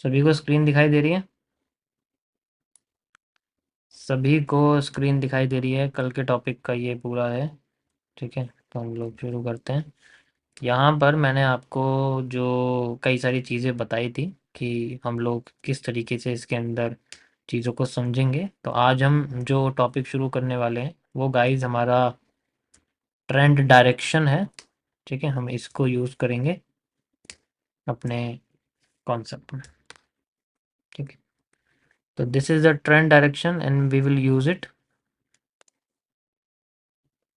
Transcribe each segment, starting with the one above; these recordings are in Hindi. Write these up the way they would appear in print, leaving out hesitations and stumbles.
सभी को स्क्रीन दिखाई दे रही है? सभी को स्क्रीन दिखाई दे रही है। कल के टॉपिक का ये पूरा है। ठीक है, तो हम लोग शुरू करते हैं। यहाँ पर मैंने आपको जो कई सारी चीज़ें बताई थी कि हम लोग किस तरीके से इसके अंदर चीज़ों को समझेंगे, तो आज हम जो टॉपिक शुरू करने वाले हैं वो गाइस हमारा ट्रेंड डायरेक्शन है। ठीक है, हम इसको यूज़ करेंगे अपने कॉन्सेप्ट में। ठीक है, तो this is the trend direction and we will use it.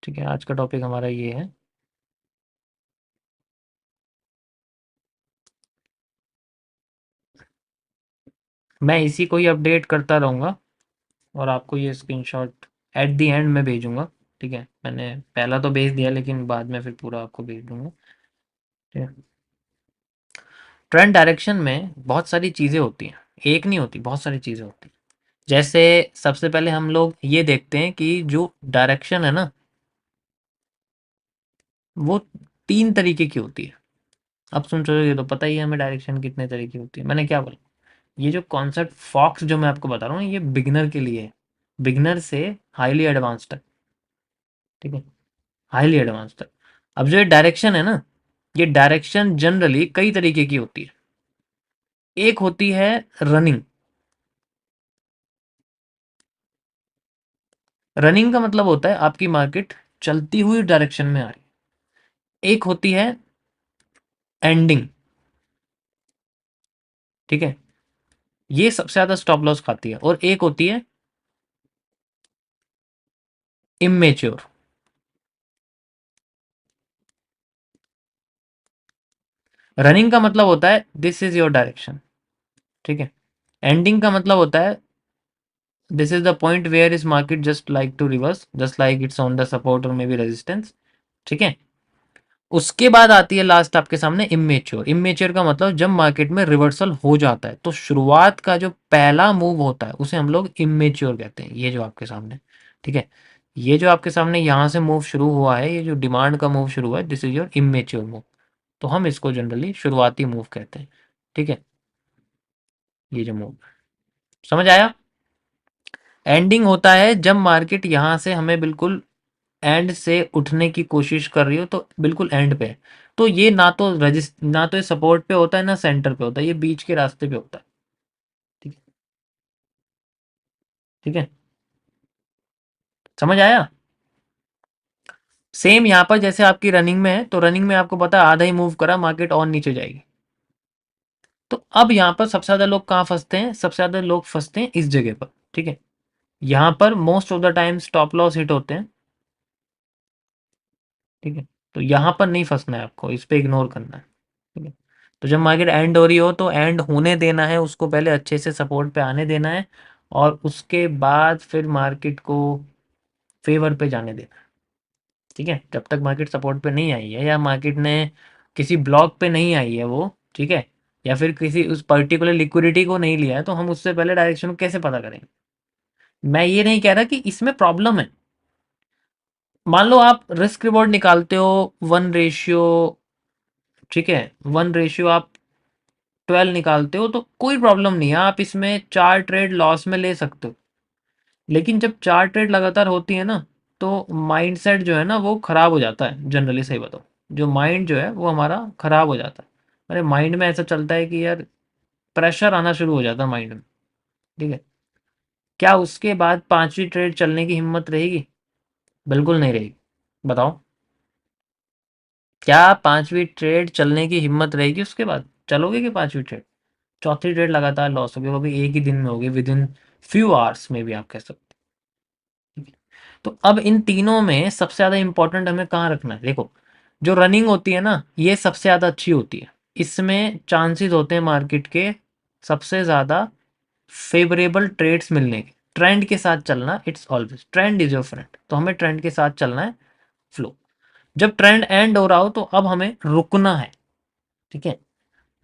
ठीक है, आज का टॉपिक हमारा ये है। मैं इसी को ही अपडेट करता रहूँगा और आपको ये स्क्रीनशॉट एट द एंड में भेजूँगा। ठीक है, मैंने पहला तो भेज दिया लेकिन बाद में फिर पूरा आपको भेज दूँगा। ठीक है, ट्रेंड डायरेक्शन में बहुत सारी चीज़ें होती हैं, एक नहीं होती, बहुत सारी चीज़ें होती हैं। जैसे सबसे पहले हम लोग ये देखते हैं कि जो डायरेक्शन है ना, वो 3 तरीके की होती है। अब सुन रहे हो, ये तो पता ही है हमें डायरेक्शन कितने तरह की होती है। मैंने क्या बोला, ये जो कॉन्सेप्ट फॉक्स जो मैं आपको बता रहा हूँ ये बिगिनर के लिए है, बिगिनर से हाईली एडवांस तक। ठीक है, हाईली एडवांस तक। अब जो ये डायरेक्शन है ना, ये डायरेक्शन जनरली कई तरीके की होती है। एक होती है रनिंग। रनिंग का मतलब होता है आपकी मार्केट चलती हुई डायरेक्शन में आ रही है। एक होती है एंडिंग। ठीक है, ये सबसे ज्यादा स्टॉप लॉस खाती है। और एक होती है इमेच्योर। रनिंग का मतलब होता है दिस इज योर डायरेक्शन। ठीक है, एंडिंग का मतलब होता है this is the point where is market just like to reverse, just like it's on the support और मे बी रेजिस्टेंस। ठीक है, उसके बाद आती है लास्ट आपके सामने इमेच्योर। इमेच्योर का मतलब जब मार्केट में रिवर्सल हो जाता है तो शुरुआत का जो पहला मूव होता है उसे हम लोग इमेच्योर कहते हैं। ये जो आपके सामने, ठीक है, ये जो आपके सामने यहाँ से मूव शुरू हुआ है, ये जो डिमांड का मूव शुरू हुआ है, this is your immature move. तो हम इसको जनरली शुरुआती मूव कहते हैं। ठीक है, ये जो मूव, समझ आया? एंडिंग होता है जब मार्केट यहाँ से हमें बिल्कुल एंड से उठने की कोशिश कर रही हो, तो बिल्कुल एंड पे है। तो ये ना तो ये सपोर्ट पे होता है ना सेंटर पे होता है, ये बीच के रास्ते पे होता है। ठीक है, ठीक है, समझ आया? सेम यहाँ पर जैसे आपकी रनिंग में है, तो रनिंग में आपको पता है आधा ही मूव करा मार्केट और नीचे जाएगी। तो अब यहाँ पर सबसे ज्यादा लोग कहाँ फंसते हैं? सबसे ज्यादा लोग फंसते हैं इस जगह पर। ठीक है, यहाँ पर most of the time stop loss hit होते हैं। ठीक है, तो यहाँ पर नहीं फंसना है आपको, इस पे इग्नोर करना है। ठीक है, तो जब मार्केट एंड हो रही हो तो एंड होने देना है, उसको पहले अच्छे से सपोर्ट पे आने देना है और उसके बाद फिर मार्केट को फेवर पे जाने देना है। ठीक है, जब तक मार्केट सपोर्ट पे नहीं आई है या मार्केट ने किसी ब्लॉक पे नहीं आई है वो, ठीक है, या फिर किसी उस पर्टिकुलर लिक्विडिटी को नहीं लिया है, तो हम उससे पहले डायरेक्शन को कैसे पता करेंगे? मैं ये नहीं कह रहा कि इसमें प्रॉब्लम है। मान लो आप रिस्क रिवॉर्ड निकालते हो 1 रेशियो, ठीक है, 1 रेशियो आप 12 निकालते हो तो कोई प्रॉब्लम नहीं है, आप इसमें 4 ट्रेड लॉस में ले सकते हो। लेकिन जब 4 ट्रेड लगातार होती है ना, तो माइंडसेट जो है ना वो खराब हो जाता है। जनरली सही बताओ, जो माइंड जो है वो हमारा खराब हो जाता है। अरे माइंड में ऐसा चलता है कि यार प्रेशर आना शुरू हो जाता है माइंड में। ठीक है, क्या उसके बाद 5वीं ट्रेड चलने की हिम्मत रहेगी? बिल्कुल नहीं रहेगी। बताओ, क्या 5वीं ट्रेड चलने की हिम्मत रहेगी? उसके बाद चलोगे कि 5वीं ट्रेड? चौथी ट्रेड लगातार लॉस हो गई, वो भी एक ही दिन में हो गई, विद इन फ्यू आवर्स में भी आप कह सकते हैं। तो अब इन तीनों में सबसे ज्यादा इंपॉर्टेंट हमें कहाँ रखना है? देखो, जो रनिंग होती है ना ये सबसे ज्यादा अच्छी होती है। इसमें चांसेस होते हैं मार्केट के सबसे ज्यादा फेवरेबल ट्रेड्स मिलने के। ट्रेंड के साथ चलना, it's always trend is your friend, तो हमें ट्रेंड के साथ चलना है। फ्लो, जब ट्रेंड एंड हो रहा हो तो अब हमें रुकना है। ठीक है,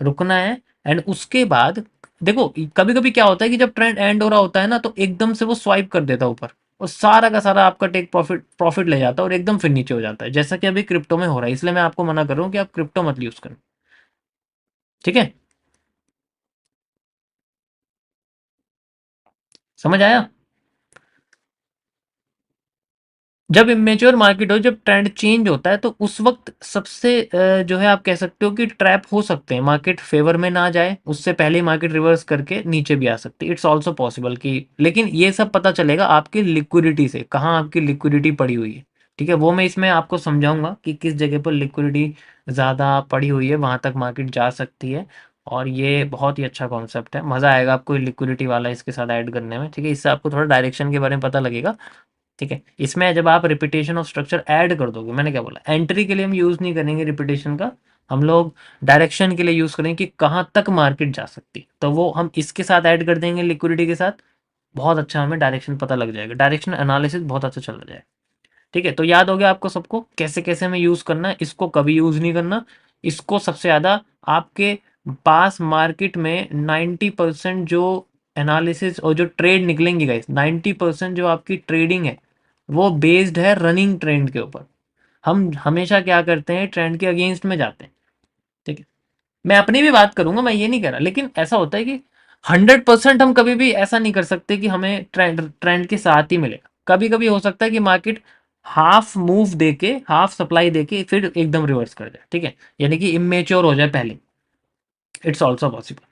रुकना है। एंड उसके बाद देखो, कभी कभी क्या होता है कि जब ट्रेंड एंड हो रहा होता है ना तो एकदम से वो स्वाइप कर देता है ऊपर और सारा का सारा आपका टेक प्रॉफिट प्रॉफिट ले जाता है और एकदम फिर नीचे हो जाता है, जैसा कि अभी क्रिप्टो में हो रहा है। इसलिए मैं आपको मना कर रहा हूँ कि आप क्रिप्टो मत यूज करें। ठीक है, समझ आया? जब इमेच्योर मार्केट हो, जब ट्रेंड चेंज होता है, तो उस वक्त सबसे जो है आप कह सकते हो कि ट्रैप हो सकते हैं, मार्केट फेवर में ना जाए उससे पहले ही मार्केट रिवर्स करके नीचे भी आ सकती है। इट्स ऑल्सो पॉसिबल कि, लेकिन ये सब पता चलेगा आपकी लिक्विडिटी से, कहाँ आपकी लिक्विडिटी पड़ी हुई है। ठीक है, वो मैं इसमें आपको समझाऊंगा कि किस जगह पर लिक्विडिटी ज़्यादा पड़ी हुई है, वहाँ तक मार्केट जा सकती है। और ये बहुत ही अच्छा कॉन्सेप्ट है, मज़ा आएगा आपको लिक्विडिटी वाला इसके साथ ऐड करने में। ठीक है, इससे आपको थोड़ा डायरेक्शन के बारे में पता लगेगा। ठीक है, इसमें जब आप रिपीटेशन ऑफ स्ट्रक्चर ऐड कर दोगे, मैंने क्या बोला, एंट्री के लिए हम यूज़ नहीं करेंगे रिपीटेशन का, हम लोग डायरेक्शन के लिए यूज़ करेंगे कि कहाँ तक मार्केट जा सकती है, तो वो हम इसके साथ ऐड कर देंगे लिक्विडिटी के साथ। बहुत अच्छा हमें डायरेक्शन पता लग जाएगा, डायरेक्शन एनालिसिस बहुत अच्छा चला जाएगा। ठीक है, तो याद हो गया आपको सबको कैसे कैसे हमें यूज़ करना है, इसको कभी यूज़ नहीं करना। इसको सबसे ज़्यादा आपके पास मार्केट में 90% जो एनालिसिस और जो ट्रेड निकलेंगी गाइस, 90% जो आपकी ट्रेडिंग है वो बेस्ड है रनिंग ट्रेंड के ऊपर। हम हमेशा क्या करते हैं, ट्रेंड के अगेंस्ट में जाते हैं। ठीक है, मैं अपनी भी बात करूंगा, मैं ये नहीं कह रहा, लेकिन ऐसा होता है कि 100% हम कभी भी ऐसा नहीं कर सकते कि हमें ट्रेंड ट्रेंड के साथ ही मिलेगा। कभी कभी हो सकता है कि मार्केट हाफ मूव देके, हाफ सप्लाई देके फिर एकदम रिवर्स कर जाए। ठीक है, यानी कि इमेच्योर हो जाए पहले। It's also possible.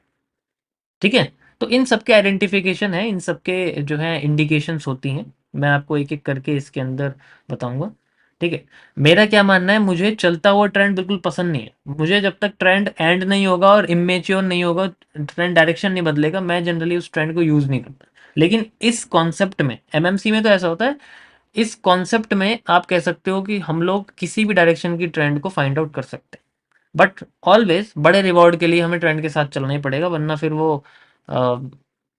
ठीक है, तो इन सबके आइडेंटिफिकेशन है, इन सबके जो है इंडिकेशंस होती हैं, मैं आपको एक एक करके इसके अंदर बताऊंगा। ठीक है, मेरा क्या मानना है, मुझे चलता हुआ ट्रेंड बिल्कुल पसंद नहीं है। मुझे जब तक ट्रेंड एंड नहीं होगा और इमेच्योर नहीं होगा, ट्रेंड डायरेक्शन नहीं बदलेगा, मैं जनरली उस ट्रेंड को यूज़ नहीं करता। लेकिन इस कॉन्सेप्ट में, एमएमसी में तो ऐसा होता है, इस कॉन्सेप्ट में आप कह सकते हो कि हम लोग किसी भी डायरेक्शन की ट्रेंड को फाइंड आउट कर सकते हैं। बट ऑलवेज बड़े रिवॉर्ड के लिए हमें ट्रेंड के साथ चलना ही पड़ेगा, वरना फिर वो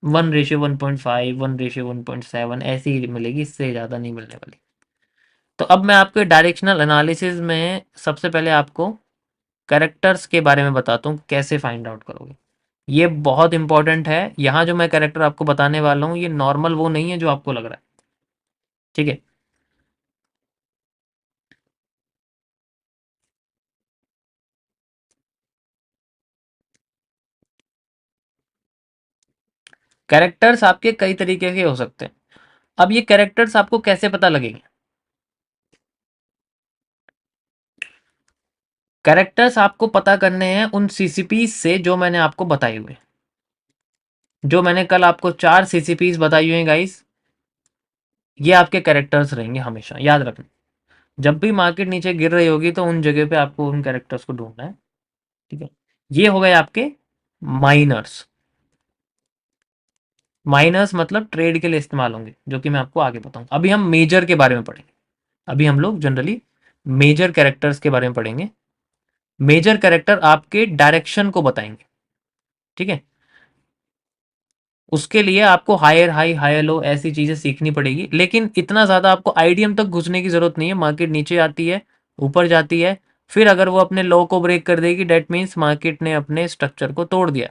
1:1.5, 1:1.7 ऐसी ही मिलेगी, इससे ज़्यादा नहीं मिलने वाली। तो अब मैं आपके डायरेक्शनल एनालिसिस में सबसे पहले आपको कैरेक्टर्स के बारे में बताता हूँ, कैसे फाइंड आउट करोगे। ये बहुत इंपॉर्टेंट है, यहाँ जो मैं कैरेक्टर आपको बताने वाला हूँ ये नॉर्मल वो नहीं है जो आपको लग रहा है। ठीक है, कैरेक्टर्स आपके कई तरीके के हो सकते हैं। अब ये कैरेक्टर्स आपको कैसे पता लगेंगे? कैरेक्टर्स आपको पता करने हैं उन सीसीपी से जो मैंने आपको बताए हुए, जो मैंने कल आपको 4 सीसीपीस बताई हुई हैं गाइस, ये आपके कैरेक्टर्स रहेंगे हमेशा, याद रखना। जब भी मार्केट नीचे गिर रही होगी तो उन जगह पे आपको उन कैरेक्टर्स को ढूंढना है। ठीक है, ये हो गए आपके माइनर्स। माइनर्स मतलब ट्रेड के लिए इस्तेमाल होंगे, जो कि मैं आपको आगे बताऊंगा। अभी हम मेजर के बारे में पढ़ेंगे। अभी हम लोग जनरली मेजर कैरेक्टर्स के बारे में पढ़ेंगे। मेजर कैरेक्टर आपके डायरेक्शन को बताएंगे। ठीक है, उसके लिए आपको हायर हाई हायर लो ऐसी चीजें सीखनी पड़ेगी, लेकिन इतना ज्यादा आपको आईडीएम तक घुसने की जरूरत नहीं है। मार्केट नीचे आती है, ऊपर जाती है, फिर अगर वो अपने लो को ब्रेक कर देगी, डेट मीन्स मार्केट ने अपने स्ट्रक्चर को तोड़ दिया।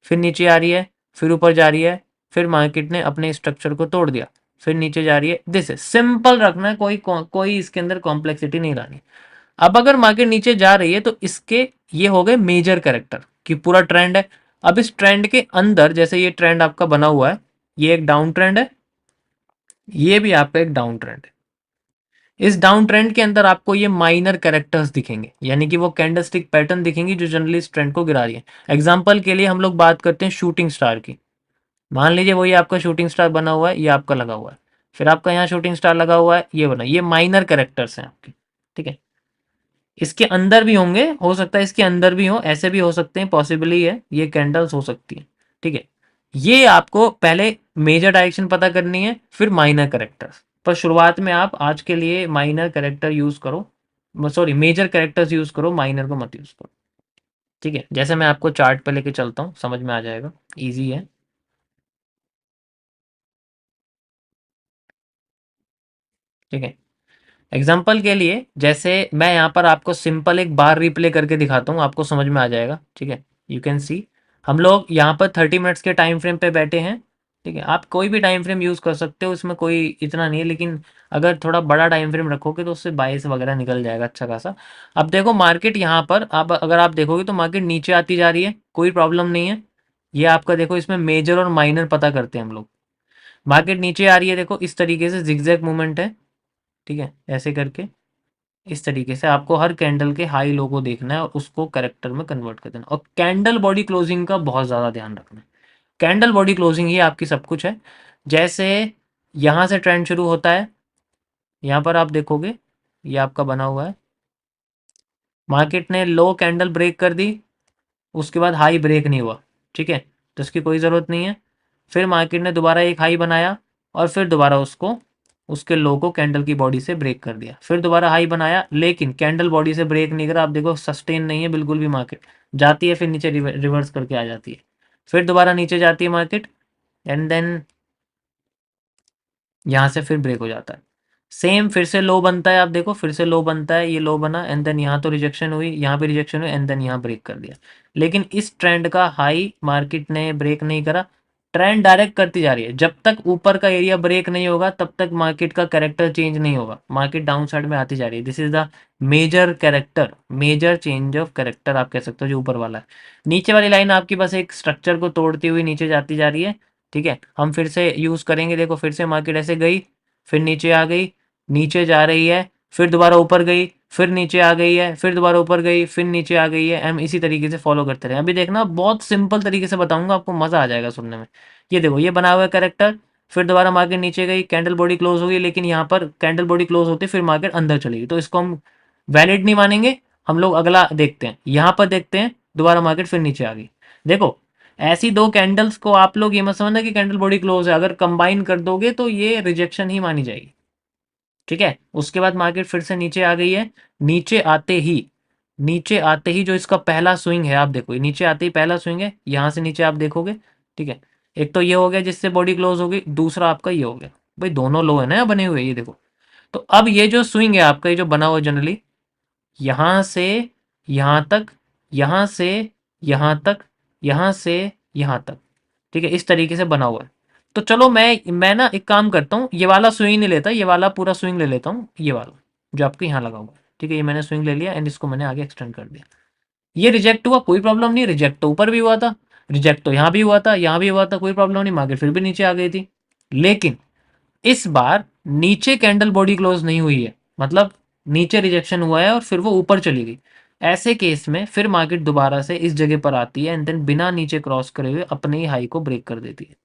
फिर नीचे आ रही है, फिर ऊपर जा रही है, फिर मार्केट ने अपने स्ट्रक्चर को तोड़ दिया, फिर नीचे जा रही है। दिस इज सिंपल रखना है, कोई इसके अंदर कॉम्प्लेक्सिटी नहीं लानी। अब अगर मार्केट नीचे जा रही है तो इसके ये हो गए मेजर कैरेक्टर कि पूरा ट्रेंड है। अब इस ट्रेंड के अंदर, जैसे ये ट्रेंड आपका बना हुआ है, ये एक डाउन ट्रेंड है, ये भी आपका एक डाउन ट्रेंड है। इस डाउन ट्रेंड के अंदर आपको ये माइनर कैरेक्टर्स दिखेंगे, यानी कि वो कैंडलस्टिक पैटर्न दिखेंगी जो जनरली इस ट्रेंड को गिरा रही है। एग्जांपल के लिए हम लोग बात करते हैं शूटिंग स्टार की। मान लीजिए वो ये आपका शूटिंग स्टार बना हुआ है, ये आपका लगा हुआ है, फिर आपका यहाँ शूटिंग स्टार लगा हुआ है, ये बना, ये माइनर कैरेक्टर्स हैं आपके। ठीक है, इसके अंदर भी होंगे, हो सकता है इसके अंदर भी हो, ऐसे भी हो सकते हैं, पॉसिबली है, ये कैंडल्स हो सकती है। ठीक है, ये आपको पहले मेजर डायरेक्शन पता करनी है, फिर माइनर करेक्टर्स। पर शुरुआत में आप आज के लिए माइनर करेक्टर यूज करो, सॉरी मेजर करेक्टर्स यूज करो, माइनर को मत यूज करो। ठीक है, जैसे मैं आपको चार्ट पे लेके चलता हूँ, समझ में आ जाएगा, ईजी है। ठीक है, एग्जाम्पल के लिए जैसे मैं यहाँ पर आपको सिंपल एक बार रिप्ले करके दिखाता हूँ, आपको समझ में आ जाएगा। ठीक है, यू कैन सी हम लोग यहाँ पर 30 मिनट्स के टाइम फ्रेम पे बैठे हैं। ठीक है, आप कोई भी टाइम फ्रेम यूज़ कर सकते हो, इसमें कोई इतना नहीं है, लेकिन अगर थोड़ा बड़ा टाइम फ्रेम रखोगे तो उससे 22 वगैरह निकल जाएगा अच्छा खासा। अब देखो मार्केट यहाँ पर, अब अगर आप देखोगे तो मार्केट नीचे आती जा रही है, कोई प्रॉब्लम नहीं है। ये आपका देखो, इसमें मेजर और माइनर पता करते हैं हम लोग। मार्केट नीचे आ रही है, देखो इस तरीके से जिगजैग मूवमेंट है, ठीक है, ऐसे करके इस तरीके से आपको हर कैंडल के हाई लो को देखना है और उसको करेक्टर में कन्वर्ट कर देना, और कैंडल बॉडी क्लोजिंग का बहुत ज़्यादा ध्यान रखना है। कैंडल बॉडी क्लोजिंग ही आपकी सब कुछ है। जैसे यहाँ से ट्रेंड शुरू होता है, यहाँ पर आप देखोगे ये आपका बना हुआ है, मार्केट ने लो कैंडल ब्रेक कर दी, उसके बाद हाई ब्रेक नहीं हुआ, ठीक है, तो इसकी कोई ज़रूरत नहीं है। फिर मार्केट ने दोबारा एक हाई बनाया और फिर दोबारा उसको उसके लो को कैंडल की बॉडी से ब्रेक कर दिया, फिर दोबारा हाई बनाया, लेकिन कैंडल बॉडी से ब्रेक नहीं करा। आप देखो सस्टेन नहीं है बिल्कुल भी, मार्केट जाती है फिर नीचे रिवर्स करके आ जाती है, फिर दोबारा नीचे जाती है मार्केट, एंड देन यहाँ से फिर ब्रेक हो जाता है। सेम फिर से लो बनता है, आप देखो फिर से लो बनता है, ये लो बना एंड देन यहाँ तो रिजेक्शन हुई, यहाँ पे रिजेक्शन हुई एंड देन यहाँ ब्रेक कर दिया। लेकिन इस ट्रेंड का हाई मार्केट ने ब्रेक नहीं करा, ट्रेंड डायरेक्ट करती जा रही है। जब तक ऊपर का एरिया ब्रेक नहीं होगा तब तक मार्केट का कैरेक्टर चेंज नहीं होगा, मार्केट डाउन साइड में आती जा रही है। This is the major character, major change of character आप कह सकते हो जो ऊपर वाला है। नीचे वाली लाइन आपकी बस एक स्ट्रक्चर को तोड़ती हुई नीचे जाती जा रही है, ठीक है। हम फिर से यूज करेंगे, देखो फिर से मार्केट ऐसे गई, फिर नीचे आ गई, नीचे जा रही है, फिर दोबारा ऊपर गई, फिर नीचे आ गई है, फिर दोबारा ऊपर गई, फिर नीचे आ गई है। हम इसी तरीके से फॉलो करते रहे। अभी देखना बहुत सिंपल तरीके से बताऊंगा, आपको मजा आ जाएगा सुनने में। ये देखो ये बना हुआ है करेक्टर, फिर दोबारा मार्केट नीचे गई, कैंडल बॉडी क्लोज हो गई, लेकिन यहाँ पर कैंडल बॉडी क्लोज होती फिर मार्केट अंदर चलेगी, तो इसको हम वैलिड नहीं मानेंगे। हम लोग अगला देखते हैं, यहाँ पर देखते हैं दोबारा मार्केट फिर नीचे आ गई। देखो ऐसी दो कैंडल्स को आप लोग ये मत समझना कि कैंडल बॉडी क्लोज है, अगर कंबाइन कर दोगे तो ये रिजेक्शन ही मानी जाएगी, ठीक है। उसके बाद मार्केट फिर से नीचे आ गई है, नीचे आते ही नीचे आते ही जो इसका पहला स्विंग है, आप देखो ये नीचे आते ही पहला स्विंग है, यहां से नीचे आप देखोगे, ठीक है। एक तो ये हो गया जिससे बॉडी क्लोज हो गई, दूसरा आपका ये हो गया, भाई दोनों लो है ना बने हुए, ये देखो। तो अब ये जो स्विंग है आपका, ये जो बना हुआ जनरली यहां से यहां तक, यहां से यहां तक, यहां से यहां तक, ठीक है, इस तरीके से बना हुआ है। तो चलो मैं ना एक काम करता हूँ, ये वाला स्विंग नहीं लेता, ये वाला पूरा स्विंग ले लेता हूँ, ये वाला जो आपके यहाँ लगा हुआ है, ठीक है। ये मैंने स्विंग ले लिया एंड इसको मैंने आगे एक्सटेंड कर दिया। ये रिजेक्ट हुआ, कोई प्रॉब्लम नहीं, रिजेक्ट तो ऊपर भी हुआ था, रिजेक्ट तो यहाँ भी हुआ था, यहाँ भी हुआ था, कोई प्रॉब्लम नहीं, मार्केट फिर भी नीचे आ गई थी। लेकिन इस बार नीचे कैंडल बॉडी क्लोज नहीं हुई है, मतलब नीचे रिजेक्शन हुआ है और फिर वो ऊपर चली गई। ऐसे केस में फिर मार्केट दोबारा से इस जगह पर आती है एंड देन बिना नीचे क्रॉस करे हुए अपने ही हाई को ब्रेक कर देती है।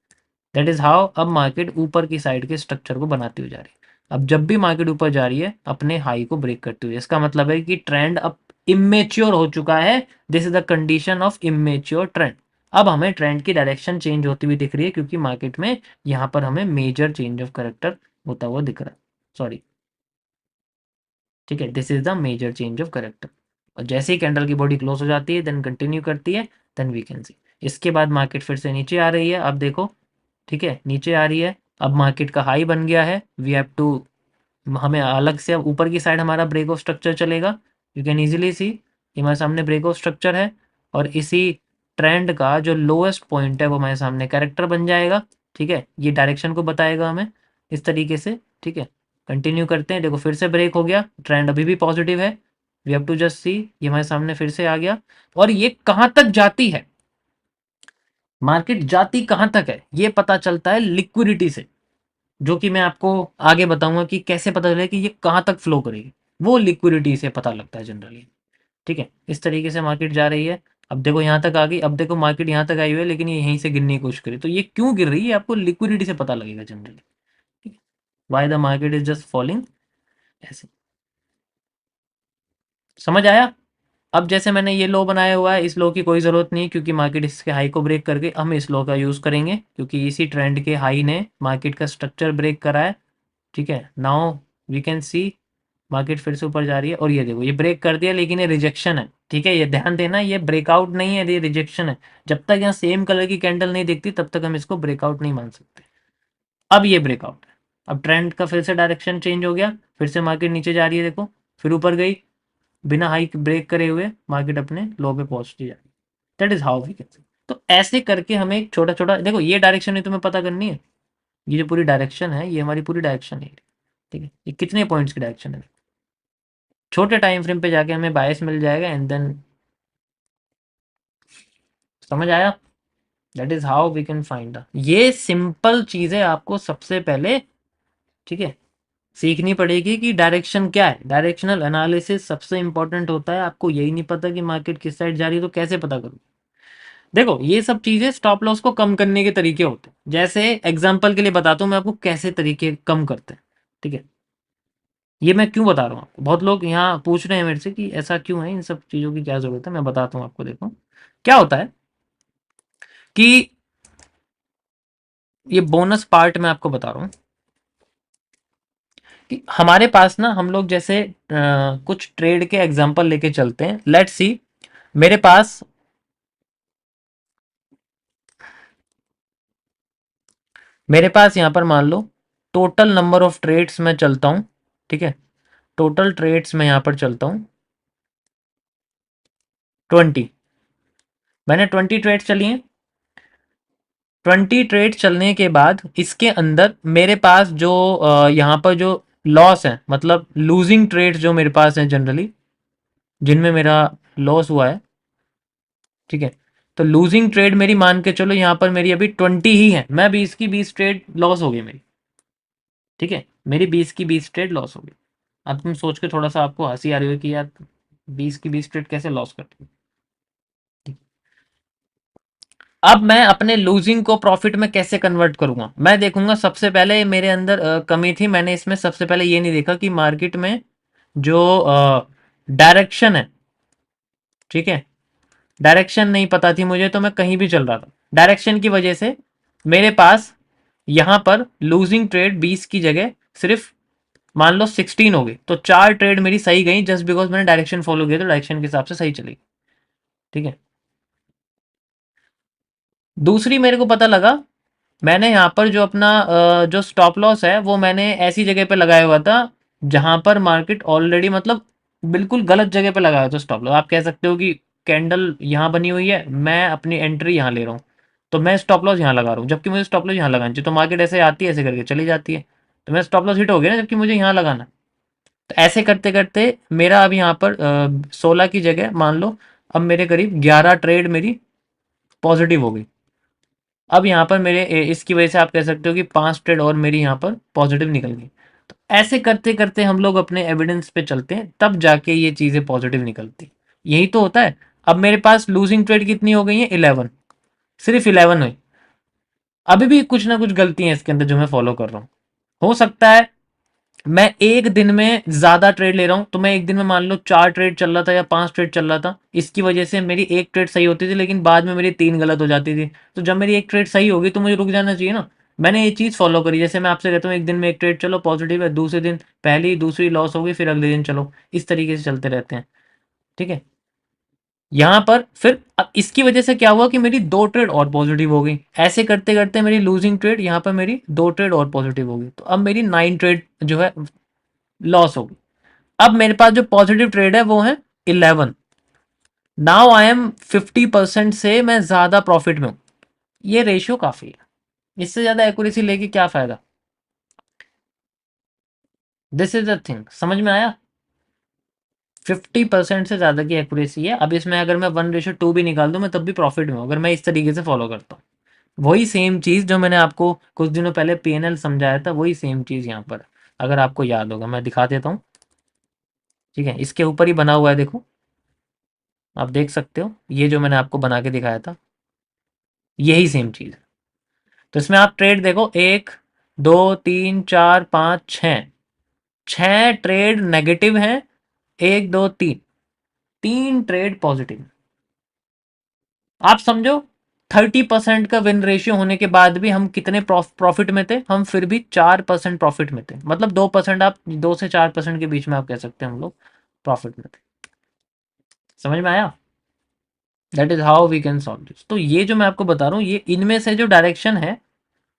दैट इज हाउ अब मार्केट ऊपर की साइड के स्ट्रक्चर को बनाती हुई जा रही है। अब जब भी मार्केट ऊपर जा रही है अपने हाई को ब्रेक करती हुई, इसका मतलब है कि ट्रेंड अब इमेच्योर हो चुका है। This is the condition of immature trend. अब हमें ट्रेंड की डायरेक्शन चेंज होती हुई दिख रही है, क्योंकि मार्केट में यहाँ पर हमें मेजर चेंज ऑफ करेक्टर होता हुआ दिख रहा है, सॉरी, ठीक है। This is the major change of character. और जैसे ही कैंडल की बॉडी क्लोज हो जाती है देन कंटिन्यू करती है, देन वी कैन सी इसके बाद मार्केट फिर से नीचे आ रही है, अब देखो, ठीक है, नीचे आ रही है। अब मार्केट का हाई बन गया है, वी हैव टू, हमें अलग से अब ऊपर की साइड हमारा ब्रेक ऑफ स्ट्रक्चर चलेगा। यू कैन इजीली सी ये हमारे सामने ब्रेक ऑफ स्ट्रक्चर है, और इसी ट्रेंड का जो लोएस्ट पॉइंट है वो हमारे सामने कैरेक्टर बन जाएगा, ठीक है। ये डायरेक्शन को बताएगा हमें इस तरीके से, ठीक है। कंटिन्यू करते हैं, देखो फिर से ब्रेक हो गया, ट्रेंड अभी भी पॉजिटिव है। We have to just see ये हमारे सामने फिर से आ गया, और ये कहाँ तक जाती है, मार्केट जाती कहाँ तक है ये पता चलता है लिक्विडिटी से, जो कि मैं आपको आगे बताऊंगा कि कैसे पता चले कि ये कहाँ तक फ्लो करेगी। वो लिक्विडिटी से पता लगता है जनरली, ठीक है। इस तरीके से मार्केट जा रही है। अब देखो यहाँ तक आ गई, अब देखो मार्केट यहाँ तक आई हुई है लेकिन ये यहीं से गिरने की कोशिश करी, तो ये क्यों गिर रही है आपको लिक्विडिटी से पता लगेगा जनरली, ठीक है। Why the market is just falling, ऐसे समझ आया। अब जैसे मैंने ये लो बनाया हुआ है, इस लो की कोई ज़रूरत नहीं, क्योंकि मार्केट इसके हाई को ब्रेक करके हम इस लो का यूज़ करेंगे, क्योंकि इसी ट्रेंड के हाई ने मार्केट का स्ट्रक्चर ब्रेक करा है, ठीक है। Now we can see market फिर से ऊपर जा रही है, और ये देखो ये ब्रेक कर दिया लेकिन ये रिजेक्शन है, ठीक है। ये ध्यान देना, ये ब्रेकआउट नहीं है, ये रिजेक्शन है। जब तक यहाँ सेम कलर की कैंडल नहीं दिखती तब तक हम इसको ब्रेकआउट नहीं मान सकते। अब ये ब्रेकआउट है, अब ट्रेंड का फिर से डायरेक्शन चेंज हो गया, फिर से मार्केट नीचे जा रही है, देखो फिर ऊपर गई, बिना हाई ब्रेक करे हुए मार्केट अपने लो पे पहुंचती जाएगी। That is how we can see. तो ऐसे करके हमें एक छोटा छोटा, देखो ये डायरेक्शन ही तुम्हें पता करनी है, ये जो पूरी डायरेक्शन है ये हमारी पूरी डायरेक्शन है, ठीक है। ये कितने पॉइंट्स की डायरेक्शन है, छोटे टाइम फ्रेम पे जाके हमें बायस मिल जाएगा एंड देन, समझ आया। That is how we can find the, ये सिंपल चीजें आपको सबसे पहले, ठीक है, सीखनी पड़ेगी कि डायरेक्शन क्या है। डायरेक्शनल एनालिसिस सबसे इंपॉर्टेंट होता है। आपको यही नहीं पता कि मार्केट किस साइड जा रही है तो कैसे पता करूँ। देखो ये सब चीजें स्टॉप लॉस को कम करने के तरीके होते हैं। जैसे एग्जांपल के लिए बताता हूँ मैं आपको कैसे तरीके कम करते हैं, ठीक है। ये मैं क्यों बता रहा हूँ आपको, बहुत लोग यहाँ पूछ रहे हैं मेरे से कि ऐसा क्यों है, इन सब चीज़ों की क्या ज़रूरत है। मैं बताता हूँ आपको। देखो क्या होता है कि ये बोनस पार्ट मैं आपको बता रहा हूँ कि हमारे पास ना, हम लोग जैसे कुछ ट्रेड के एग्जांपल लेके चलते हैं। लेट्स सी, मेरे पास मेरे पास यहाँ पर मान लो टोटल नंबर ऑफ ट्रेड्स मैं चलता हूँ, ठीक है। टोटल ट्रेड्स मैं यहाँ पर चलता हूँ 20। मैंने 20 ट्रेड्स चली हैं। 20 ट्रेड चलने के बाद इसके अंदर मेरे पास जो यहाँ पर जो लॉस है, मतलब लूजिंग ट्रेड्स जो मेरे पास हैं जनरली, जिनमें मेरा लॉस हुआ है, ठीक है। तो लूजिंग ट्रेड मेरी मान के चलो यहाँ पर मेरी अभी 20 ही है। मैं 20 की 20 ट्रेड लॉस हो गई मेरी, ठीक है। मेरी 20 की 20 ट्रेड लॉस हो गई। अब तुम सोच के थोड़ा सा आपको हंसी आ रही हो कि यार 20 की 20 ट्रेड कैसे लॉस करती है। अब मैं अपने लूजिंग को प्रॉफिट में कैसे कन्वर्ट करूंगा, मैं देखूंगा सबसे पहले मेरे अंदर कमी थी। मैंने इसमें सबसे पहले ये नहीं देखा कि मार्केट में जो डायरेक्शन है, ठीक है, डायरेक्शन नहीं पता थी मुझे, तो मैं कहीं भी चल रहा था। डायरेक्शन की वजह से मेरे पास यहां पर लूजिंग ट्रेड 20 की जगह सिर्फ मान लो 16 हो गई। तो 4 ट्रेड मेरी सही गई जस्ट बिकॉज मैंने डायरेक्शन फॉलो किया, तो डायरेक्शन के हिसाब से सही चली, ठीक है। दूसरी मेरे को पता लगा, मैंने यहाँ पर जो अपना जो स्टॉप लॉस है वो मैंने ऐसी जगह पे लगाया हुआ था जहां पर मार्केट ऑलरेडी, मतलब बिल्कुल गलत जगह पे लगाया था स्टॉप लॉस। आप कह सकते हो कि कैंडल यहाँ बनी हुई है, मैं अपनी एंट्री यहाँ ले रहा हूँ, तो मैं स्टॉप लॉस यहाँ लगा रहा हूँ, जबकि मुझे स्टॉप लॉस यहाँ लगानी चाहिए। तो मार्केट ऐसे आती है, ऐसे करके चली जाती है, तो मेरा स्टॉप लॉस हिट हो गया ना, जबकि मुझे यहाँ लगाना। तो ऐसे करते करते मेरा अब यहाँ पर 16 की जगह मान लो अब मेरे करीब 11 ट्रेड मेरी पॉजिटिव हो गई। अब यहाँ पर मेरे इसकी वजह से आप कह सकते हो कि 5 ट्रेड और मेरी यहाँ पर पॉजिटिव निकल गई। तो ऐसे करते करते हम लोग अपने एविडेंस पे चलते हैं, तब जाके ये चीज़ें पॉजिटिव निकलती। यही तो होता है। अब मेरे पास लूजिंग ट्रेड कितनी हो गई है, 11, सिर्फ 11 हुई। अभी भी कुछ ना कुछ गलती है इसके अंदर जो मैं फॉलो कर रहा हूँ। हो सकता है मैं एक दिन में ज्यादा ट्रेड ले रहा हूं, तो मैं एक दिन में मान लो 4 ट्रेड चल रहा था या 5 ट्रेड चल रहा था, इसकी वजह से मेरी एक ट्रेड सही होती थी लेकिन बाद में मेरी 3 गलत हो जाती थी। तो जब मेरी एक ट्रेड सही होगी तो मुझे रुक जाना चाहिए ना। मैंने ये चीज फॉलो करी। जैसे मैं आपसे कहता हूँ एक दिन में एक ट्रेड चलो पॉजिटिव है, दूसरे दिन पहली दूसरी लॉस होगी, फिर अगले दिन चलो, इस तरीके से चलते रहते हैं, ठीक है। यहाँ पर फिर अब इसकी वजह से क्या हुआ कि मेरी 2 ट्रेड और पॉजिटिव हो गई। ऐसे करते करते मेरी लूजिंग ट्रेड यहाँ पर मेरी 2 ट्रेड और पॉजिटिव हो गई, तो अब मेरी 9 ट्रेड जो है लॉस हो गई। अब मेरे पास जो पॉजिटिव ट्रेड है वो है 11। नाउ आई एम 50% से मैं ज्यादा प्रॉफिट में हूं। ये रेशियो काफी है। इससे ज्यादा एक्यूरेसी लेके क्या फायदा। दिस इज द थिंग, समझ में आया। 50% से ज्यादा की एक्यूरेसी है। अब इसमें अगर मैं 1:2 भी निकाल दूं मैं तब भी प्रॉफिट में हूं, अगर मैं इस तरीके से फॉलो करता हूँ। वही सेम चीज जो मैंने आपको कुछ दिनों पहले पीएनएल समझाया था, वही सेम चीज यहाँ पर, अगर आपको याद होगा मैं दिखा देता हूँ, ठीक है। इसके ऊपर ही बना हुआ है, देखो आप देख सकते हो, ये जो मैंने आपको बना के दिखाया था यही सेम चीज। तो इसमें आप ट्रेड देखो, 1 2 3 4 5 6, 6 ट्रेड नेगेटिव हैं, 1 2 3, 3 ट्रेड पॉजिटिव। आप समझो 30% का विन रेशियो होने के बाद भी हम कितने प्रॉफिट में थे, हम फिर भी 4% प्रॉफिट में थे। मतलब 2%, आप 2 से 4% के बीच में आप कह सकते हैं हम लोग प्रॉफिट में थे। समझ में आया। That is how we can solve this. तो ये जो मैं आपको बता रहा हूँ, ये इनमें से जो डायरेक्शन है,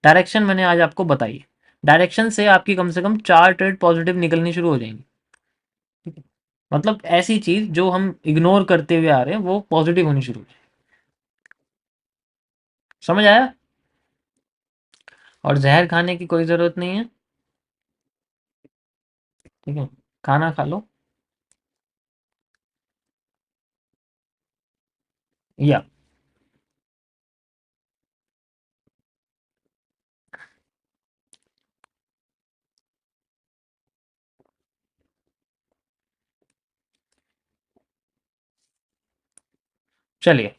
डायरेक्शन मैंने आज आपको बताई है। डायरेक्शन से आपकी कम से कम 4 ट्रेड पॉजिटिव निकलनी शुरू हो जाएंगी, ठीक है। मतलब ऐसी चीज जो हम इग्नोर करते हुए आ रहे हैं वो पॉजिटिव होनी शुरू हो जाए। समझ आया। और जहर खाने की कोई जरूरत नहीं है, ठीक है। खाना खा लो। या चलिए,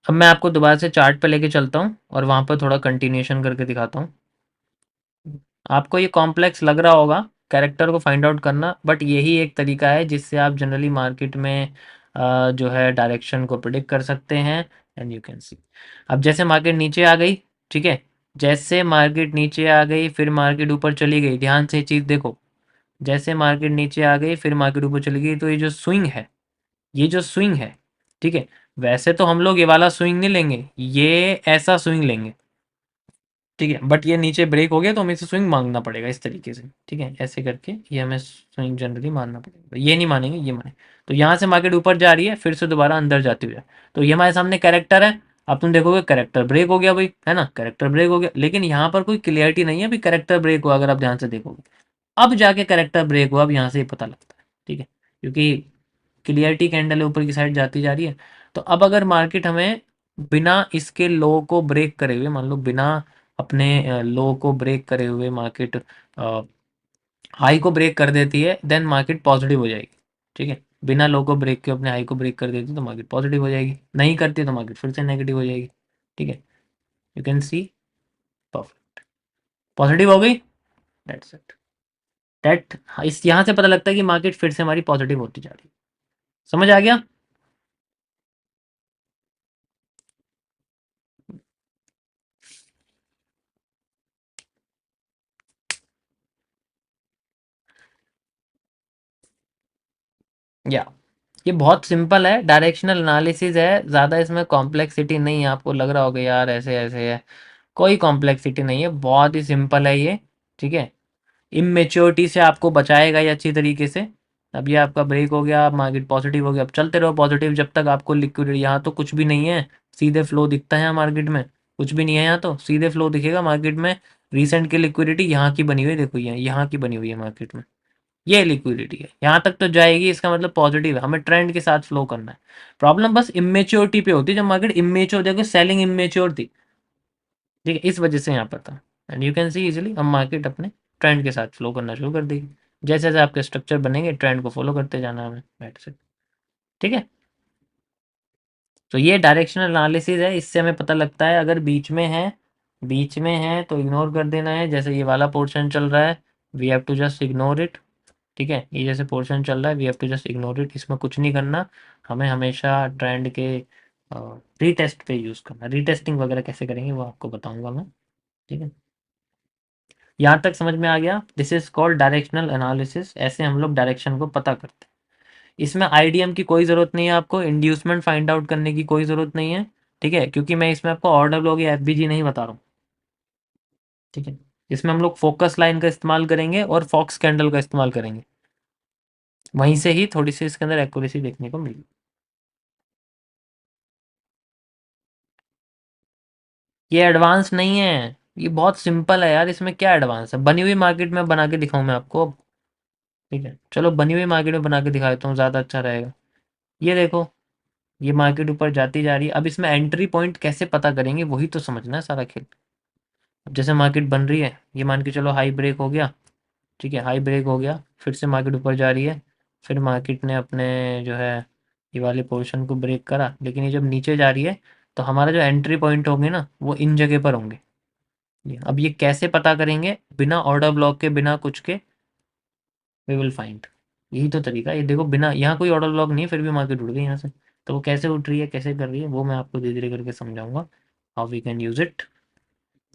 अब मैं आपको दोबारा से चार्ट पे लेके चलता हूँ और वहाँ पर थोड़ा कंटिन्यूएशन करके दिखाता हूँ। आपको ये कॉम्प्लेक्स लग रहा होगा कैरेक्टर को फाइंड आउट करना, बट यही एक तरीका है जिससे आप जनरली मार्केट में जो है डायरेक्शन को प्रिडिक्ट कर सकते हैं। एंड यू कैन सी, अब जैसे मार्केट नीचे आ गई, ठीक है, जैसे मार्केट नीचे आ गई फिर मार्केट ऊपर चली गई, ध्यान से चीज़ देखो, जैसे मार्केट नीचे आ गई फिर मार्केट ऊपर चली गई, तो ये जो स्विंग है, ये जो स्विंग है, ठीक है, वैसे तो हम लोग ये वाला स्विंग नहीं लेंगे, ये ऐसा स्विंग लेंगे, ठीक है, बट ये नीचे ब्रेक हो गया तो हमें इसे स्विंग मांगना पड़ेगा इस तरीके से, ठीक है, ऐसे करके ये हमें स्विंग जनरली मानना पड़ेगा, ये नहीं मानेंगे, ये माने। तो यहाँ से मार्केट ऊपर जा रही है फिर से दोबारा अंदर जाती हुई है, तो ये हमारे सामने कैरेक्टर है। अब तुम देखोगे कैरेक्टर ब्रेक हो गया भाई, है ना, कैरेक्टर ब्रेक हो गया, लेकिन यहाँ पर कोई क्लियरिटी नहीं है भाई कैरेक्टर ब्रेक हुआ, अगर आप ध्यान से देखोगे अब जाके कैरेक्टर ब्रेक हुआ, अब यहाँ से ही पता लगता है, ठीक है, क्योंकि क्लियरिटी कैंडल ऊपर की साइड जाती जा रही है। तो अब अगर मार्केट हमें बिना इसके लो को ब्रेक करे हुए, मान लो बिना अपने लो को ब्रेक करे हुए मार्केट हाई को ब्रेक कर देती है, देन मार्केट पॉजिटिव हो जाएगी, ठीक है, बिना लो को ब्रेक के अपने हाई को ब्रेक कर देती है तो मार्केट पॉजिटिव हो जाएगी, नहीं करती तो मार्केट फिर से नेगेटिव हो जाएगी, ठीक है, you can see, perfect, positive हो गई, दैट्स इट, दैट इस यहाँ से पता लगता है कि मार्केट फिर से हमारी पॉजिटिव होती जा रही है। समझ आ गया? या ये बहुत सिंपल है, डायरेक्शनल एनालिसिस है, ज़्यादा इसमें कॉम्प्लेक्सिटी नहीं है, आपको लग रहा होगा यार ऐसे ऐसे है, कोई कॉम्प्लेक्सिटी नहीं है, बहुत ही सिंपल है ये, ठीक है, इमेच्योरिटी से आपको बचाएगा ये अच्छी तरीके से। अब ये आपका ब्रेक हो गया, मार्केट पॉजिटिव हो गया, अब चलते रहो पॉजिटिव जब तक आपको लिक्विडिटी, यहाँ तो कुछ भी नहीं है, सीधे फ्लो दिखता है मार्केट में, कुछ भी नहीं है यहाँ तो सीधे फ्लो दिखेगा मार्केट में, रिसेंट की लिक्विडिटी यहाँ की बनी हुई है, देखो यहाँ की बनी हुई है मार्केट में, ये लिक्विडिटी है, यहाँ तक तो जाएगी, इसका मतलब पॉजिटिव है, हमें ट्रेंड के साथ फ्लो करना है। प्रॉब्लम बस इमेच्योरिटी पे होती है, जब मार्केट इमेच्योर, देखो सेलिंग इमेच्योर थी, ठीक है, इस वजह से यहाँ पर था। And you can see easily हम मार्केट अपने ट्रेंड के साथ फ्लो करना शुरू कर देगी, जैसे जैसे आपके स्ट्रक्चर बनेंगे ट्रेंड को फॉलो करते जाना है हमें, दैट्स इट, ठीक है। तो ये डायरेक्शनल एनालिसिस है, इससे हमें पता लगता है अगर बीच में है तो इग्नोर कर देना है, जैसे ये वाला पोर्शन चल रहा है, we have to just ignore it, ठीक है, ये जैसे पोर्शन चल रहा है we have to just ignore it, इसमें कुछ नहीं करना, हमें हमेशा ट्रेंड के रीटेस्ट पे यूज़ करना, रीटेस्टिंग वगैरह कैसे करेंगे वो आपको बताऊंगा मैं, ठीक है। यहाँ तक समझ में आ गया? This is called directional analysis, ऐसे हम लोग डायरेक्शन को पता करते हैं। इसमें आईडीएम की कोई ज़रूरत नहीं है, आपको इंड्यूसमेंट फाइंड आउट करने की कोई ज़रूरत नहीं है, ठीक है, क्योंकि मैं इसमें आपको ऑर्डर लॉग या एफबीजी नहीं बता रहा हूँ, ठीक है, इसमें हम लोग फोकस लाइन का इस्तेमाल करेंगे और फॉक्स कैंडल का इस्तेमाल करेंगे, वहीं से ही थोड़ी सी इसके अंदर एक्यूरेसी देखने को मिली। ये एडवांस नहीं है, ये बहुत सिंपल है यार, इसमें क्या एडवांस है, बनी हुई मार्केट में बना के दिखाऊं मैं आपको? ठीक है, चलो बनी हुई मार्केट में बना के दिखा देता हूँ, ज़्यादा अच्छा रहेगा। ये देखो, ये मार्केट ऊपर जाती जा रही है, अब इसमें एंट्री पॉइंट कैसे पता करेंगे वही तो समझना है सारा खेल। अब जैसे मार्केट बन रही है, ये मान के चलो हाई ब्रेक हो गया, ठीक है, हाई ब्रेक हो गया, फिर से मार्केट ऊपर जा रही है, फिर मार्केट ने अपने जो है ये वाले पोर्शन को ब्रेक करा, लेकिन ये जब नीचे जा रही है तो हमारा जो एंट्री पॉइंट होंगे ना वो इन जगह पर होंगे। अब ये कैसे पता करेंगे बिना ऑर्डर ब्लॉक के, बिना कुछ के, वी विल फाइंड, यही तो तरीका है। ये देखो बिना, यहाँ कोई ऑर्डर ब्लॉक नहीं है फिर भी मार्केट उठ गई यहाँ से, तो वो कैसे उठ रही है कैसे कर रही है वो मैं आपको धीरे धीरे करके समझाऊंगा, how we can use it,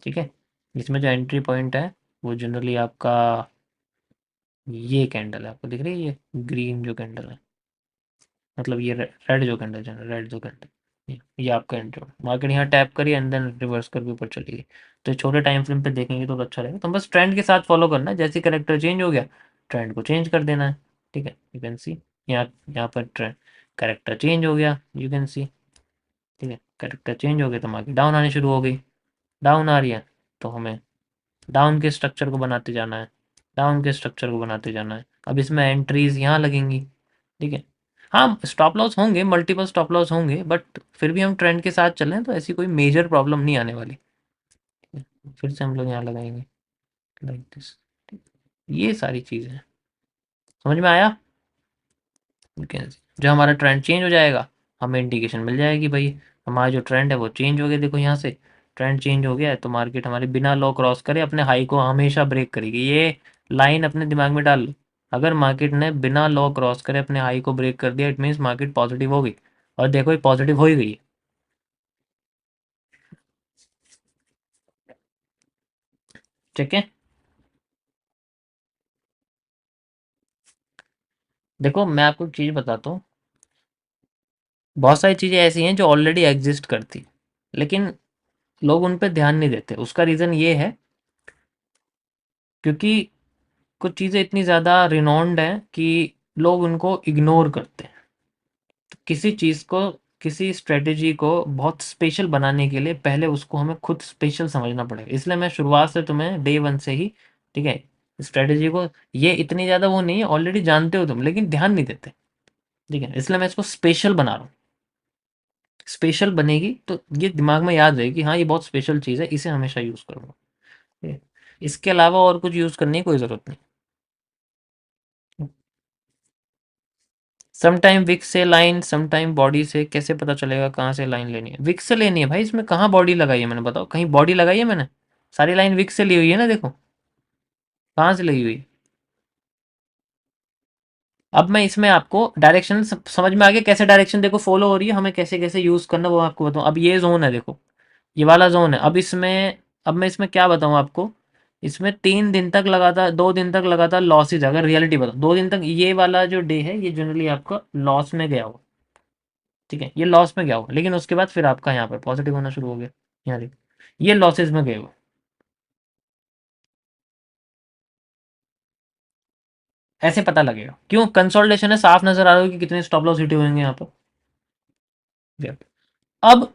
ठीक है। इसमें जो एंट्री पॉइंट है वो जनरली आपका ये कैंडल है, आपको दिख रही है ये ग्रीन जो कैंडल है, मतलब ये रेड जो कैंडल है, रेड जो कैंडल, ये आपका एंट्री, मार्केट यहाँ टैप करी एंड देन रिवर्स करके ऊपर चली गई, तो छोटे टाइम फ्रेम पे देखेंगे तो अच्छा रहेगा, तो बस ट्रेंड के साथ फॉलो करना है, जैसे करेक्टर चेंज हो गया ट्रेंड को चेंज कर देना है, ठीक है, यू कैन सी, यहाँ यहाँ पर ट्रेंड करेक्टर चेंज हो गया, यू कैन सी, ठीक है, करेक्टर चेंज हो गया तो मार्केट डाउन आनी शुरू हो गई, डाउन आ रही है तो हमें डाउन के स्ट्रक्चर को बनाते जाना है, डाउन के स्ट्रक्चर को बनाते जाना है, अब इसमें एंट्रीज यहाँ लगेंगी, ठीक है, हाँ स्टॉप लॉस होंगे, मल्टीपल स्टॉप लॉस होंगे, बट फिर भी हम ट्रेंड के साथ चल रहे हैं तो ऐसी कोई मेजर प्रॉब्लम नहीं आने वाली, ठीक है? फिर से हम लोग यहाँ लगाएंगे लाइक दिस, ये सारी चीज़ें समझ में आया? जब हमारा ट्रेंड चेंज हो जाएगा हमें इंडिकेशन मिल जाएगी भाई हमारा जो ट्रेंड है वो चेंज हो गया। देखो यहाँ से ट्रेंड चेंज हो गया है, तो मार्केट हमारे बिना लो क्रॉस करे अपने हाई को हमेशा ब्रेक करेगी। ये लाइन अपने दिमाग में डाल लो। अगर मार्केट ने बिना लो क्रॉस करे अपने हाई को ब्रेक कर दिया, इट मीन्स मार्केट पॉजिटिव हो गई। और देखो ये पॉजिटिव हो ही गई है। ठीक है। देखो मैं आपको एक चीज़ बताता हूँ। बहुत सारी चीज़ें ऐसी हैं जो ऑलरेडी एग्जिस्ट करती, लेकिन लोग उन पे ध्यान नहीं देते। उसका रीज़न ये है क्योंकि कुछ चीज़ें इतनी ज़्यादा रिनॉन्ड हैं कि लोग उनको इग्नोर करते हैं। तो किसी चीज़ को, किसी स्ट्रेटेजी को बहुत स्पेशल बनाने के लिए पहले उसको हमें खुद स्पेशल समझना पड़ेगा। इसलिए मैं शुरुआत से तुम्हें डे वन से ही, ठीक है, स्ट्रेटेजी को, ये इतनी ज़्यादा वो नहीं है, ऑलरेडी जानते हो तुम, लेकिन ध्यान नहीं देते। ठीक है, इसलिए मैं इसको स्पेशल बना रहा हूँ। स्पेशल बनेगी तो ये दिमाग में याद रहेगी कि हाँ ये बहुत स्पेशल चीज़ है, इसे हमेशा यूज़ करूँगा। ठीक है? इसके अलावा और कुछ यूज़ करने की कोई ज़रूरत नहीं। सम टाइम विक्स से लाइन, सम टाइम बॉडी से, कैसे पता चलेगा कहाँ से लाइन लेनी है? विक्स से लेनी है भाई, इसमें कहाँ बॉडी लगाई है मैंने, बताओ कहीं बॉडी लगाई है मैंने? सारी लाइन विक्स से ली हुई है ना, देखो कहाँ से लगी हुई है। अब मैं इसमें आपको डायरेक्शन समझ में आ गया, कैसे डायरेक्शन देखो फॉलो हो रही है, हमें कैसे कैसे यूज़ करना वो आपको बताऊँ। अब ये जोन है देखो, ये वाला जोन है। अब इसमें, अब मैं इसमें क्या बताऊँ आपको, इसमें 3 दिन तक लगातार, 2 दिन तक लगातार लॉसेज, अगर रियलिटी बताओ 2 दिन तक ये वाला जो डे है ये जनरली आपका लॉस में गया हो। ठीक है, ये लॉस में गया हो, लेकिन उसके बाद फिर आपका यहाँ पर पॉजिटिव होना शुरू हो गया। यहाँ देखो ये लॉसेज में गए हो। ऐसे पता लगेगा क्यों, कंसोलिडेशन है, साफ नजर आ रहा है कि कितने स्टॉप लॉस हिट होंगे यहाँ पर। अब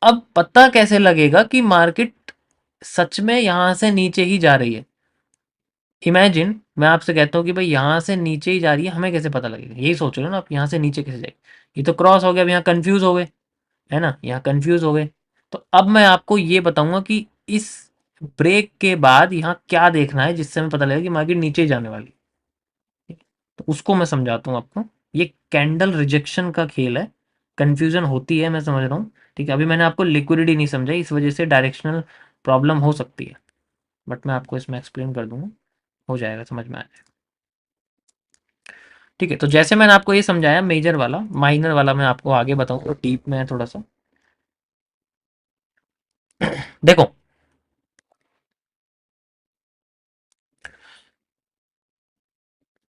अब पता कैसे लगेगा कि मार्केट सच में यहां से नीचे ही जा रही है? इमेजिन मैं आपसे कहता हूँ कि भाई यहाँ से नीचे ही जा रही है, हमें कैसे पता लगेगा? यही सोच रहे हो ना आप, यहाँ से नीचे कैसे जाएगी? ये तो क्रॉस हो गया, अब यहाँ कंफ्यूज हो गए, है ना, यहाँ कंफ्यूज हो गए। तो अब मैं आपको ये बताऊंगा कि इस ब्रेक के बाद यहाँ क्या देखना है जिससे हमें पता लगेगा कि मार्केट नीचे ही जाने वाली है। तो उसको मैं समझाता हूँ आपको। ये कैंडल रिजेक्शन का खेल है, कंफ्यूजन होती है, मैं समझ रहा हूँ। ठीक है, अभी मैंने आपको लिक्विडिटी नहीं समझाई, इस वजह से डायरेक्शनल प्रॉब्लम हो सकती है, बट मैं आपको इसमें एक्सप्लेन कर दूंगा, हो जाएगा, समझ में आ जाएगा। ठीक है, तो जैसे मैंने आपको ये समझाया मेजर वाला, माइनर वाला मैं आपको आगे बताऊँ तो डीप में है थोड़ा सा। देखो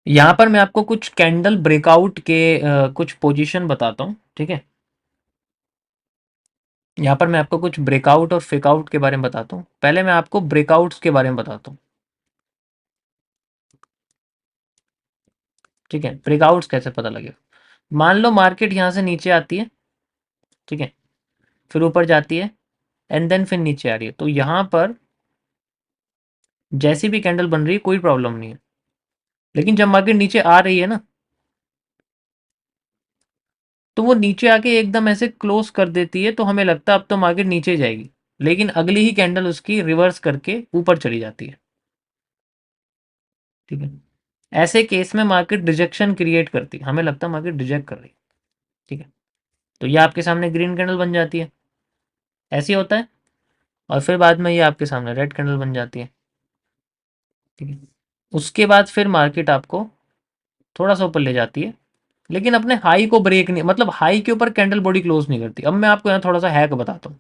यहाँ पर मैं आपको कुछ कैंडल ब्रेकआउट के कुछ पोजीशन बताता हूँ। ठीक है, यहाँ पर मैं आपको कुछ ब्रेकआउट और फेकआउट के बारे में बताता हूँ। पहले मैं आपको ब्रेकआउट्स के बारे में बताता हूँ। ठीक है, ब्रेकआउट्स कैसे पता लगेगा? मान लो मार्केट यहाँ से नीचे आती है, ठीक है, फिर ऊपर जाती है, एंड देन फिर नीचे आ रही है, तो यहाँ पर जैसी भी कैंडल बन रही है कोई प्रॉब्लम नहीं है। लेकिन जब मार्केट नीचे आ रही है ना, तो वो नीचे आके एकदम ऐसे क्लोज कर देती है, तो हमें लगता है अब तो मार्केट नीचे जाएगी, लेकिन अगली ही कैंडल उसकी रिवर्स करके ऊपर चली जाती है। ठीक है, ऐसे केस में मार्केट रिजेक्शन क्रिएट करती है, हमें लगता है मार्केट रिजेक्ट कर रही है। ठीक है, तो ये आपके सामने ग्रीन कैंडल बन जाती है, ऐसे ही होता है। और फिर बाद में ये आपके सामने रेड कैंडल बन जाती है। ठीक है, उसके बाद फिर मार्केट आपको थोड़ा सा ऊपर ले जाती है, लेकिन अपने हाई को ब्रेक नहीं, मतलब हाई के ऊपर कैंडल बॉडी क्लोज नहीं करती। अब मैं आपको यहाँ थोड़ा सा हैक बताता हूँ।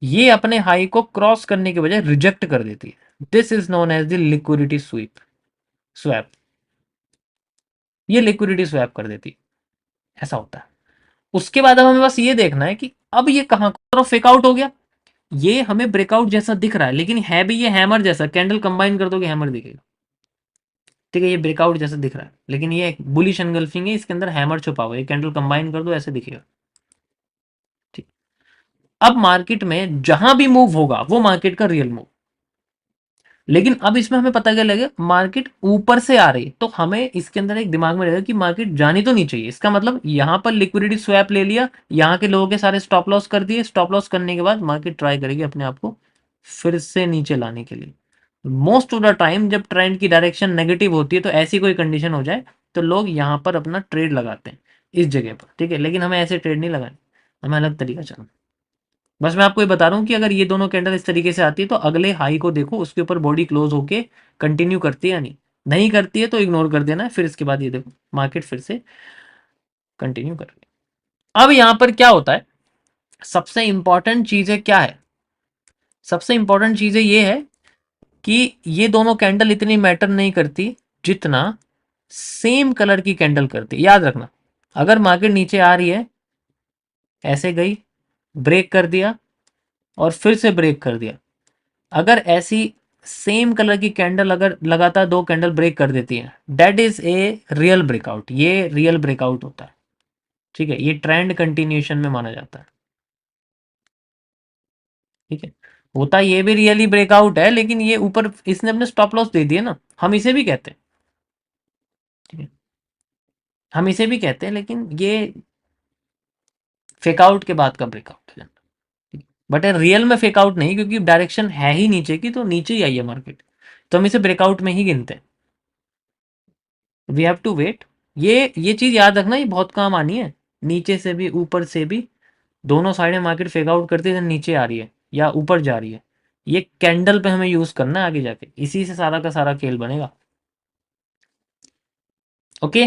ये अपने हाई को क्रॉस करने के बजाय रिजेक्ट कर देती है। This is known as the liquidity sweep, swap. ये लिक्विडिटी स्वैप कर देती है, ऐसा होता है। उसके बाद अब हमें बस ये देखना है कि अब ये कहां तरफ फेक आउट हो गया। ये हमें ब्रेकआउट जैसा दिख रहा है, लेकिन है भी ये हैमर जैसा, कैंडल कंबाइन कर दोगे हैमर दिखेगा। ठीक है, ये ब्रेकआउट जैसा दिख रहा है, लेकिन ये एक बुलिश एनगल्फिंग है, इसके अंदर हैमर छुपा हुआ है। ये कैंडल कंबाइन कर दो ऐसे दिखेगा। ठीक, अब मार्केट में जहां भी मूव होगा वो मार्केट का रियल मूव। लेकिन अब इसमें हमें पता क्या लगेगा, मार्केट ऊपर से आ रही है, तो हमें इसके अंदर एक दिमाग में रहेगा कि मार्केट जानी तो नहीं चाहिए। इसका मतलब यहां पर लिक्विडिटी स्वैप ले लिया, यहां के लोगों के सारे स्टॉप लॉस कर दिए, स्टॉप लॉस करने के बाद मार्केट ट्राई करेगी अपने आप को फिर से नीचे लाने के लिए। मोस्ट ऑफ द टाइम जब ट्रेंड की डायरेक्शन नेगेटिव होती है, तो ऐसी कोई कंडीशन हो जाए तो लोग यहां पर अपना ट्रेड लगाते हैं। इस जगह पर, ठीक है। लेकिन हमें ऐसे ट्रेड नहीं लगानी, हमें अलग तरीका चलना। बस मैं आपको ये बता रहा हूँ कि अगर ये दोनों कैंडल इस तरीके से आती है तो अगले हाई को देखो, उसके ऊपर बॉडी क्लोज होके कंटिन्यू करती है या नहीं। नहीं करती है तो इग्नोर कर देना है, फिर इसके बाद ये देखो मार्केट फिर से कंटिन्यू कर रही है। अब यहाँ पर क्या होता है, सबसे इंपॉर्टेंट चीज़ें क्या है, सबसे इंपॉर्टेंट चीज़ें ये है कि ये दोनों कैंडल इतनी मैटर नहीं करती जितना सेम कलर की कैंडल करती। याद रखना, अगर मार्केट नीचे आ रही है, ऐसे गई, ब्रेक कर दिया और फिर से ब्रेक कर दिया, अगर ऐसी सेम कलर की कैंडल अगर लगातार दो कैंडल ब्रेक कर देती है, that is a real breakout, ये रियल ब्रेकआउट होता है, ठीक है। ये ट्रेंड कंटिन्यूएशन में माना जाता है, ठीक है। होता ये भी रियली ब्रेकआउट है, लेकिन ये ऊपर इसने अपने स्टॉप लॉस दे दिए ना, हम इसे भी कहते हैं, ठीक है। हम इसे भी कहते हैं, लेकिन ये फेकआउट के बाद का ब्रेकआउट है, बट रियल में फेकआउट नहीं, क्योंकि डायरेक्शन है ही नीचे की, तो नीचे ही आई है मार्केट, तो हम इसे ब्रेकआउट में ही गिनते हैं। We have to wait. ये चीज याद रखना, ये बहुत काम आनी है, नीचे से भी ऊपर से भी दोनों साइडें मार्केट फेक आउट करती है, नीचे आ रही है या ऊपर जा रही है, ये कैंडल पे हमें यूज करना है आगे जाके, इसी से सारा का सारा खेल बनेगा। ओके,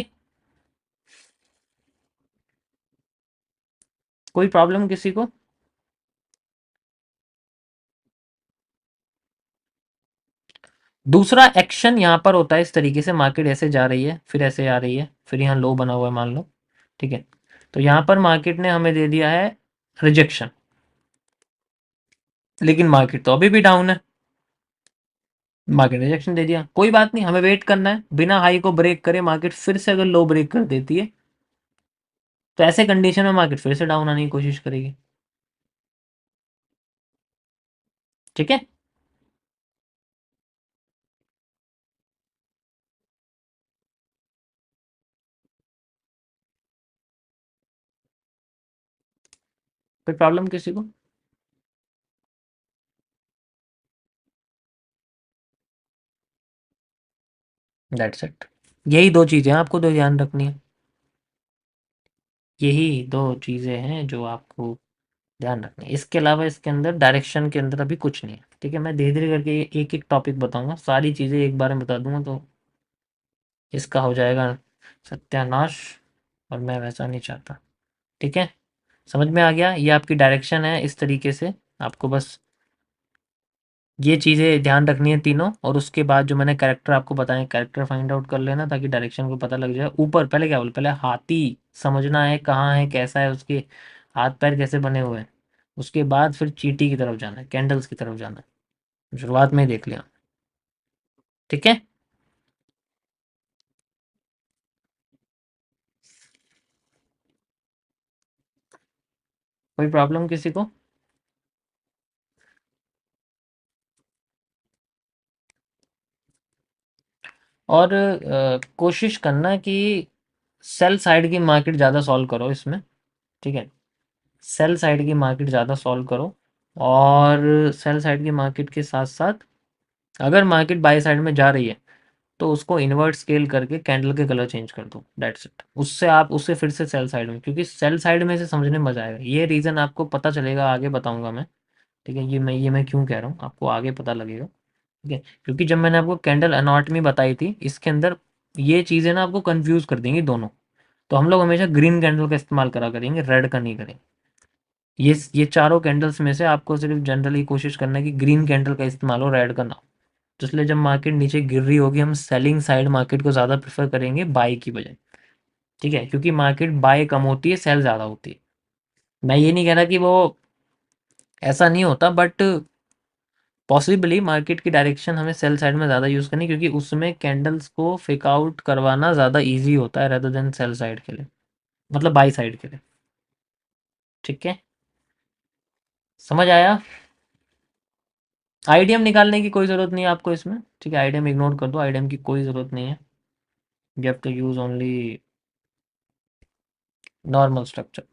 कोई प्रॉब्लम किसी को? दूसरा एक्शन यहाँ पर होता है इस तरीके से, मार्केट ऐसे जा रही है, फिर ऐसे आ रही है, फिर यहाँ लो बना हुआ है मान लो, ठीक है। तो यहाँ पर मार्केट ने हमें दे दिया है रिजेक्शन, लेकिन मार्केट तो अभी भी डाउन है, मार्केट रिजेक्शन दे दिया, कोई बात नहीं, हमें वेट करना है, बिना हाई को ब्रेक करे मार्केट फिर से अगर लो ब्रेक कर देती है, तो ऐसे कंडीशन में मार्केट फिर से डाउन आने की कोशिश करेगी, ठीक है। कोई प्रॉब्लम किसी को? That's it. यही दो चीजें आपको तो ध्यान रखनी है, यही दो चीजें हैं जो आपको ध्यान रखनी है, इसके अलावा इसके अंदर डायरेक्शन के अंदर अभी कुछ नहीं है, ठीक है। मैं धीरे धीरे करके एक एक टॉपिक बताऊंगा, सारी चीजें एक बार में बता दूंगा तो इसका हो जाएगा सत्यानाश, और मैं वैसा नहीं चाहता, ठीक है। समझ में आ गया, ये आपकी डायरेक्शन है, इस तरीके से आपको बस ये चीज़ें ध्यान रखनी है तीनों, और उसके बाद जो मैंने कैरेक्टर आपको बताए, कैरेक्टर फाइंड आउट कर लेना ताकि डायरेक्शन को पता लग जाए। ऊपर पहले क्या बोले, पहले हाथी समझना है कहाँ है, कैसा है, उसके हाथ पैर कैसे बने हुए हैं, उसके बाद फिर चींटी की तरफ जाना है, कैंडल्स की तरफ जाना है, शुरुआत में ही देख लिया, ठीक है। कोई प्रॉब्लम किसी को? और कोशिश करना कि सेल साइड की मार्केट ज़्यादा सॉल्व करो इसमें, ठीक है। सेल साइड की मार्केट ज़्यादा सॉल्व करो, और सेल साइड की मार्केट के साथ साथ अगर मार्केट बाय साइड में जा रही है तो उसको इन्वर्ट स्केल करके कैंडल के कलर चेंज कर दो, दैट्स इट। उससे आप उससे फिर से सेल साइड में, क्योंकि सेल साइड में से समझने में मजा आएगा, ये रीज़न आपको पता चलेगा, आगे बताऊंगा मैं, ठीक है। ये मैं क्यों कह रहा हूँ आपको आगे पता लगेगा, ठीक है। क्योंकि जब मैंने आपको कैंडल एनाटॉमी बताई थी, इसके अंदर ये चीज़ें ना आपको कंफ्यूज कर देंगी दोनों, तो हम लोग हमेशा ग्रीन कैंडल का इस्तेमाल करा करेंगे, रेड का नहीं करेंगे। ये चारों कैंडल्स में से आपको सिर्फ जनरली कोशिश करना है कि ग्रीन कैंडल का इस्तेमाल हो, रेड का ना हो। तो इसलिए जब मार्केट नीचे गिर रही होगी, हम सेलिंग साइड मार्केट को ज़्यादा प्रेफर करेंगे बाय की बजाय, ठीक है। क्योंकि मार्केट बाय कम होती है, सेल ज़्यादा होती है। मैं ये नहीं कह रहा कि वो ऐसा नहीं होता, बट पॉसिबली मार्केट की डायरेक्शन हमें सेल साइड में ज़्यादा यूज़ करनी, क्योंकि उसमें कैंडल्स को फेक आउट करवाना ज़्यादा ईजी होता है रेदर देन सेल साइड के लिए, मतलब बाई साइड के लिए, ठीक है। समझ आया? आईडीएम निकालने की कोई ज़रूरत नहीं है आपको इसमें, ठीक है। आईडीएम इग्नोर कर दो, आईडीएम की कोई ज़रूरत नहीं है, you have to use only normal structure.